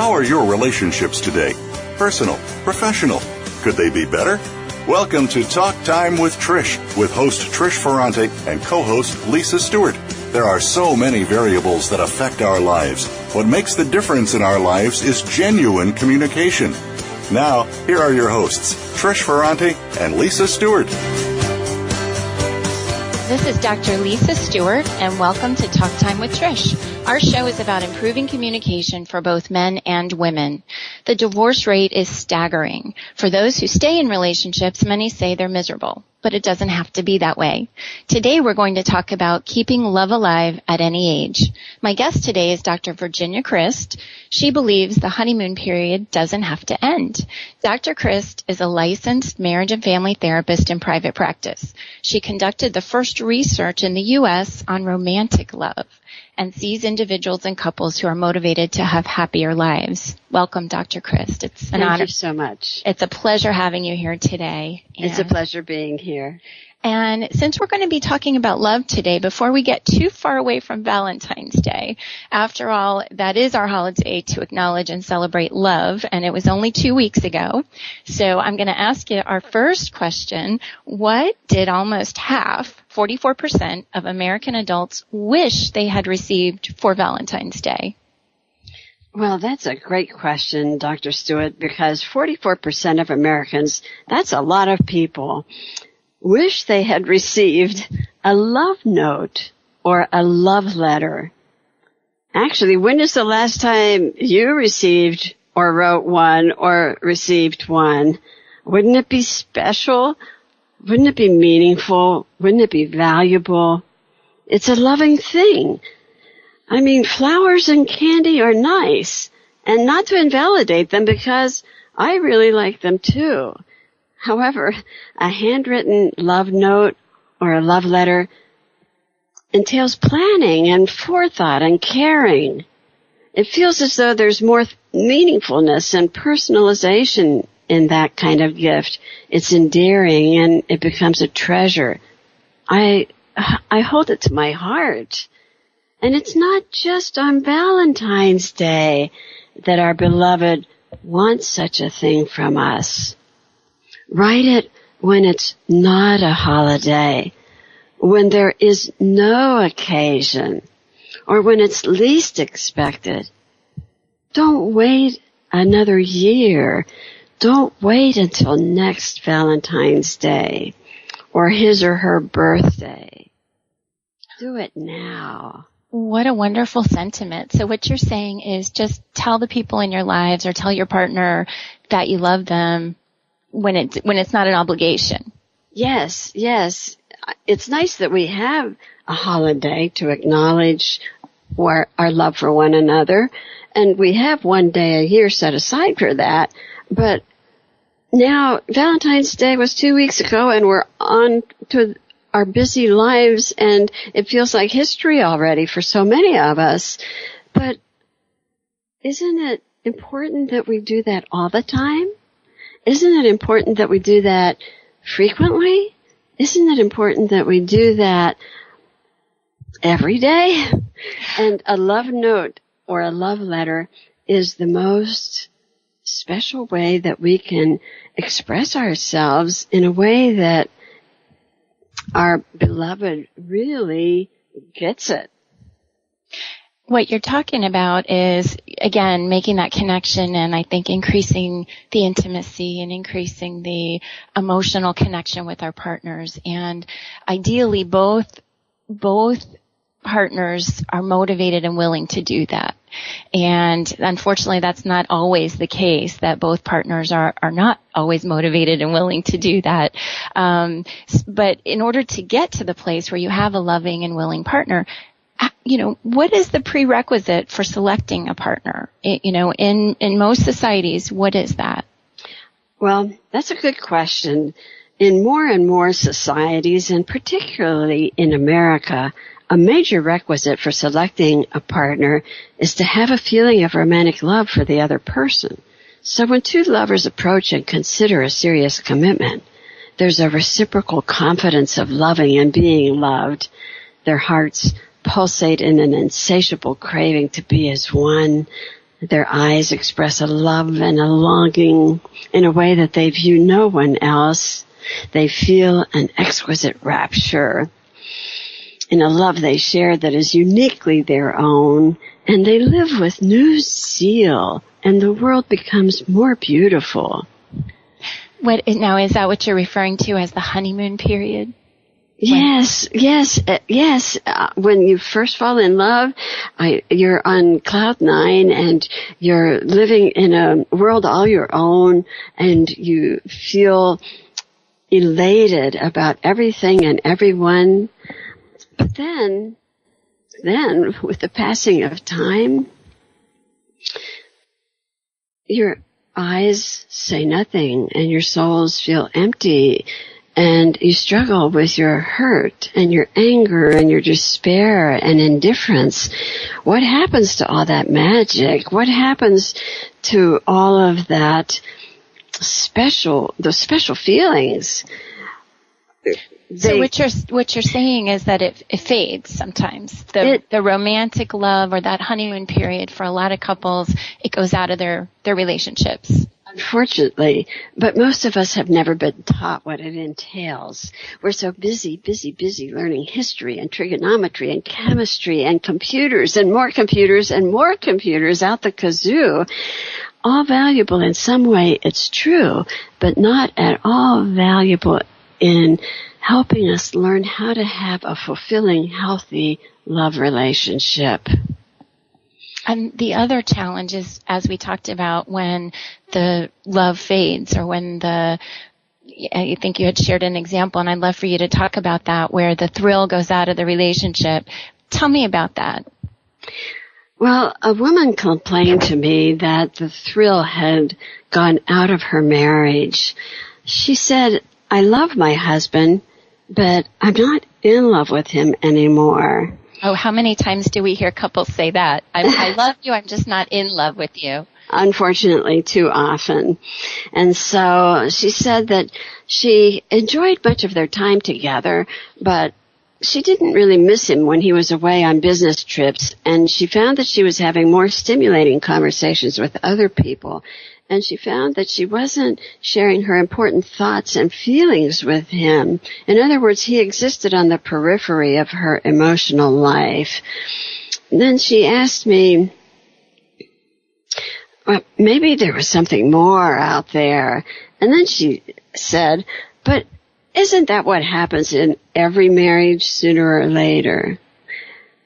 How are your relationships today? Personal, professional. Could they be better? Welcome to Talk Time with Trish, with host Trish Forante and co-host Lisa Stewart. There are so many variables that affect our lives. What makes the difference in our lives is genuine communication. Now, here are your hosts, Trish Forante and Lisa Stewart. This is Dr. Lisa Stewart, and welcome to Talk Time with Trish. Our show is about improving communication for both men and women. The divorce rate is staggering. For those who stay in relationships, many say they're miserable, but it doesn't have to be that way. Today we're going to talk about keeping love alive at any age. My guest today is Dr. Virginia Crist. She believes the honeymoon period doesn't have to end. Dr. Crist is a licensed marriage and family therapist in private practice. She conducted the first research in the U.S. on romantic love and sees individuals and couples who are motivated to have happier lives. Welcome, Dr. Crist. It's an honor. Thank you so much. It's a pleasure having you here today. It's a pleasure being here. And since we're going to be talking about love today, before we get too far away from Valentine's Day, after all, that is our holiday to acknowledge and celebrate love, and it was only 2 weeks ago. So I'm going to ask you our first question. What did almost half, 44% of American adults wish they had received for Valentine's Day? Well, that's a great question, Dr. Stewart, because 44% of Americans, that's a lot of people, wish they had received a love note or a love letter. Actually, when is the last time you received or wrote one or received one? Wouldn't it be special? Wouldn't it be meaningful? Wouldn't it be valuable? It's a loving thing. I mean, flowers and candy are nice, and not to invalidate them because I really like them too. However, a handwritten love note or a love letter entails planning and forethought and caring. It feels as though there's more meaningfulness and personalization in that kind of gift. It's endearing and it becomes a treasure. I hold it to my heart. And it's not just on Valentine's Day that our beloved wants such a thing from us. Write it when it's not a holiday, when there is no occasion, or when it's least expected. Don't wait another year. Don't wait until next Valentine's Day or his or her birthday. Do it now. What a wonderful sentiment. So what you're saying is just tell the people in your lives or tell your partner that you love them when it's not an obligation. Yes. It's nice that we have a holiday to acknowledge our love for one another, and we have one day a year set aside for that. But now Valentine's Day was 2 weeks ago, and we're on to our busy lives, and it feels like history already for so many of us. But isn't it important that we do that all the time? Isn't it important that we do that frequently? Isn't it important that we do that every day? And a love note or a love letter is the most special way that we can express ourselves in a way that our beloved really gets it. What you're talking about is, again, making that connection and I think increasing the intimacy and increasing the emotional connection with our partners. And ideally, both partners are motivated and willing to do that. And unfortunately, that's not always the case, that both partners are not always motivated and willing to do that. But in order to get to the place where you have a loving and willing partner, what is the prerequisite for selecting a partner? In most societies, what is that? Well, that's a good question. In more and more societies, and particularly in America, a major requisite for selecting a partner is to have a feeling of romantic love for the other person. So when two lovers approach and consider a serious commitment, there's a reciprocal confidence of loving and being loved. Their hearts pulsate in an insatiable craving to be as one. Their eyes express a love and a longing in a way that they view no one else. They feel an exquisite rapture in a love they share that is uniquely their own, and they live with new zeal, and the world becomes more beautiful. Now, is that what you're referring to as the honeymoon period? Yes. When you first fall in love, you're on cloud nine and you're living in a world all your own, and you feel elated about everything and everyone. But then with the passing of time, your eyes say nothing and your souls feel empty, and you struggle with your hurt and your anger and your despair and indifference. What happens to all that magic? What happens to all of that those special feelings? So what you're saying is that it fades sometimes. The romantic love or that honeymoon period for a lot of couples, it goes out of their relationships. Unfortunately, but most of us have never been taught what it entails. We're so busy learning history and trigonometry and chemistry and computers and more computers and more computers out the kazoo. All valuable in some way, it's true, but not at all valuable in helping us learn how to have a fulfilling, healthy love relationship. And the other challenge is, as we talked about, when the love fades, or when I think you had shared an example, and I'd love for you to talk about that, where the thrill goes out of the relationship. Tell me about that. Well, a woman complained to me that the thrill had gone out of her marriage. She said, "I love my husband, but I'm not in love with him anymore." Oh, how many times do we hear couples say that? I love you, I'm just not in love with you. Unfortunately, too often. And so she said that she enjoyed much of their time together, but she didn't really miss him when he was away on business trips, and she found that she was having more stimulating conversations with other people. And she found that she wasn't sharing her important thoughts and feelings with him. In other words, he existed on the periphery of her emotional life. And then she asked me, well, maybe there was something more out there. And then she said, but isn't that what happens in every marriage sooner or later?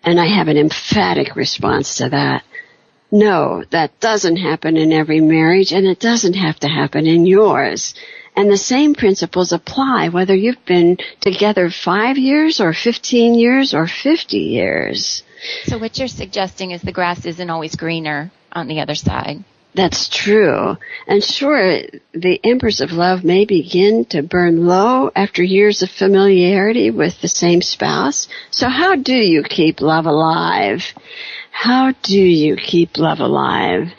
And I have an emphatic response to that. No, that doesn't happen in every marriage, and it doesn't have to happen in yours. And the same principles apply whether you've been together 5 years or 15 years or 50 years. So what you're suggesting is the grass isn't always greener on the other side. That's true. And sure, the embers of love may begin to burn low after years of familiarity with the same spouse. So how do you keep love alive? How do you keep love alive?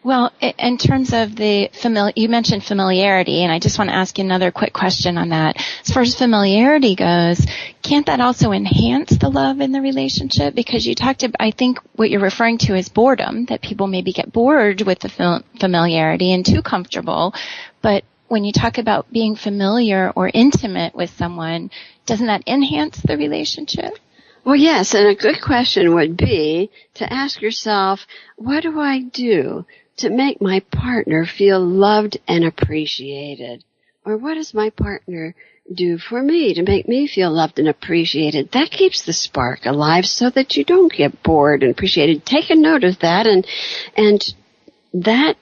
Well, in terms of you mentioned familiarity, and I just want to ask you another quick question on that. As far as familiarity goes, can't that also enhance the love in the relationship? Because you talked about, I think what you're referring to is boredom, that people maybe get bored with the familiarity and too comfortable. But when you talk about being familiar or intimate with someone, doesn't that enhance the relationship? Well, yes, and a good question would be to ask yourself, what do I do to make my partner feel loved and appreciated? Or what does my partner do for me to make me feel loved and appreciated? That keeps the spark alive so that you don't get bored and appreciated. Take a note of that, and that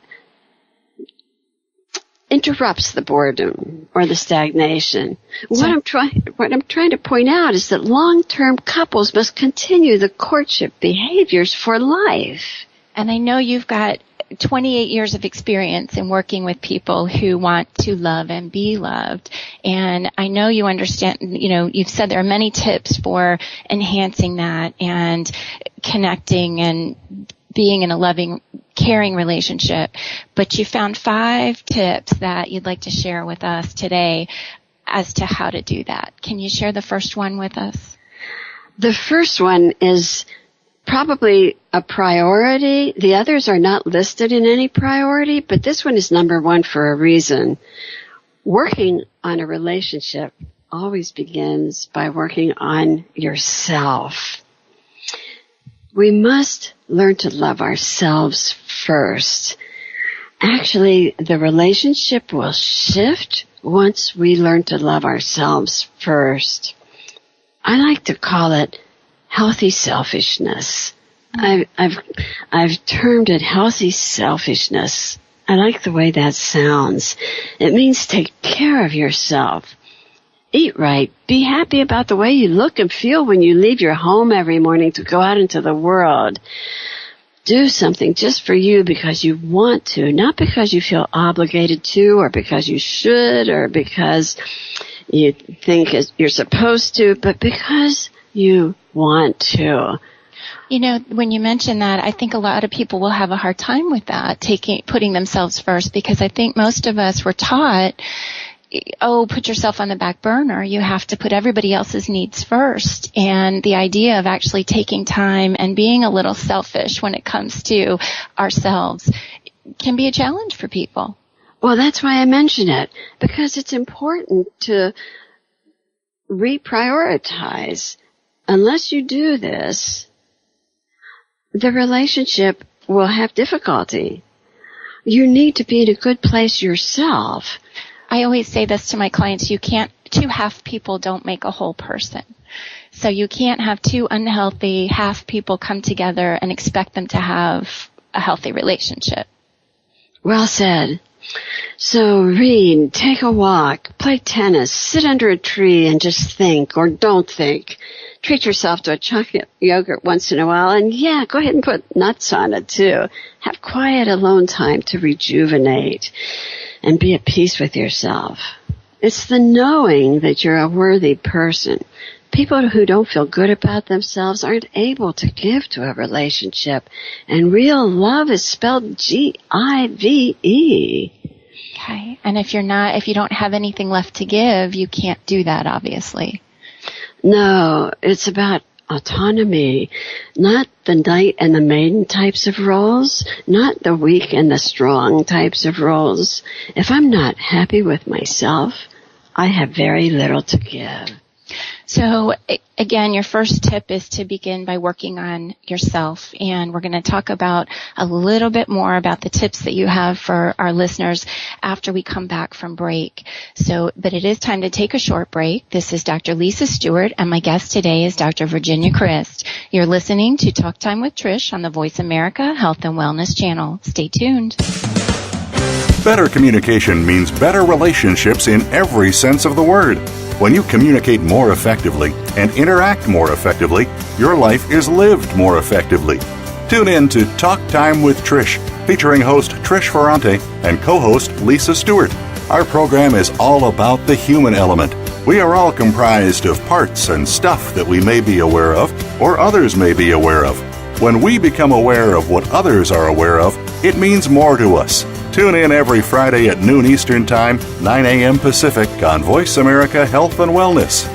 interrupts the boredom or the stagnation. What I'm trying to point out is that long-term couples must continue the courtship behaviors for life. And I know you've got 28 years of experience in working with people who want to love and be loved. And I know you understand, you've said there are many tips for enhancing that and connecting and being in a loving, caring relationship. But you found 5 tips that you'd like to share with us today as to how to do that. Can you share the first one with us? The first one is probably a priority. The others are not listed in any priority, but this one is number one for a reason. Working on a relationship always begins by working on yourself. We must learn to love ourselves first. Actually, the relationship will shift once we learn to love ourselves first. I like to call it healthy selfishness. I've termed it healthy selfishness. I like the way that sounds. It means take care of yourself. Eat right. Be happy about the way you look and feel when you leave your home every morning to go out into the world. Do something just for you because you want to, not because you feel obligated to, or because you should, or because you think you're supposed to, but because you want to. You know, when you mention that, I think a lot of people will have a hard time with that, putting themselves first, because I think most of us were taught, put yourself on the back burner. You have to put everybody else's needs first. And the idea of actually taking time and being a little selfish when it comes to ourselves can be a challenge for people. Well, that's why I mention it, because it's important to reprioritize. Unless you do this, the relationship will have difficulty. You need to be in a good place yourself. I always say this to my clients, two half people don't make a whole person. So you can't have two unhealthy half people come together and expect them to have a healthy relationship. Well said. So read, take a walk, play tennis, sit under a tree and just think or don't think. Treat yourself to a chocolate yogurt once in a while, and go ahead and put nuts on it too. Have quiet alone time to rejuvenate and be at peace with yourself. It's the knowing that you're a worthy person. People who don't feel good about themselves aren't able to give to a relationship, and real love is spelled G-I-V-E. Okay, and if you don't have anything left to give, you can't do that, obviously. No, it's about autonomy, not the knight and the maiden types of roles, not the weak and the strong types of roles. If I'm not happy with myself, I have very little to give. So again, your first tip is to begin by working on yourself, and we're going to talk about a little bit more about the tips that you have for our listeners after we come back from break. But it is time to take a short break. This is Dr. Lisa Stewart, and my guest today is Dr. Virginia Crist. You're listening to Talk Time with Trish on the Voice America Health and Wellness channel. Stay tuned. Better communication means better relationships in every sense of the word. When you communicate more effectively and interact more effectively, your life is lived more effectively. Tune in to Talk Time with Trish, featuring host Trish Forante and co-host Lisa Stewart. Our program is all about the human element. We are all comprised of parts and stuff that we may be aware of or others may be aware of. When we become aware of what others are aware of, it means more to us. Tune in every Friday at noon Eastern Time, 9 a.m. Pacific on Voice America Health and Wellness.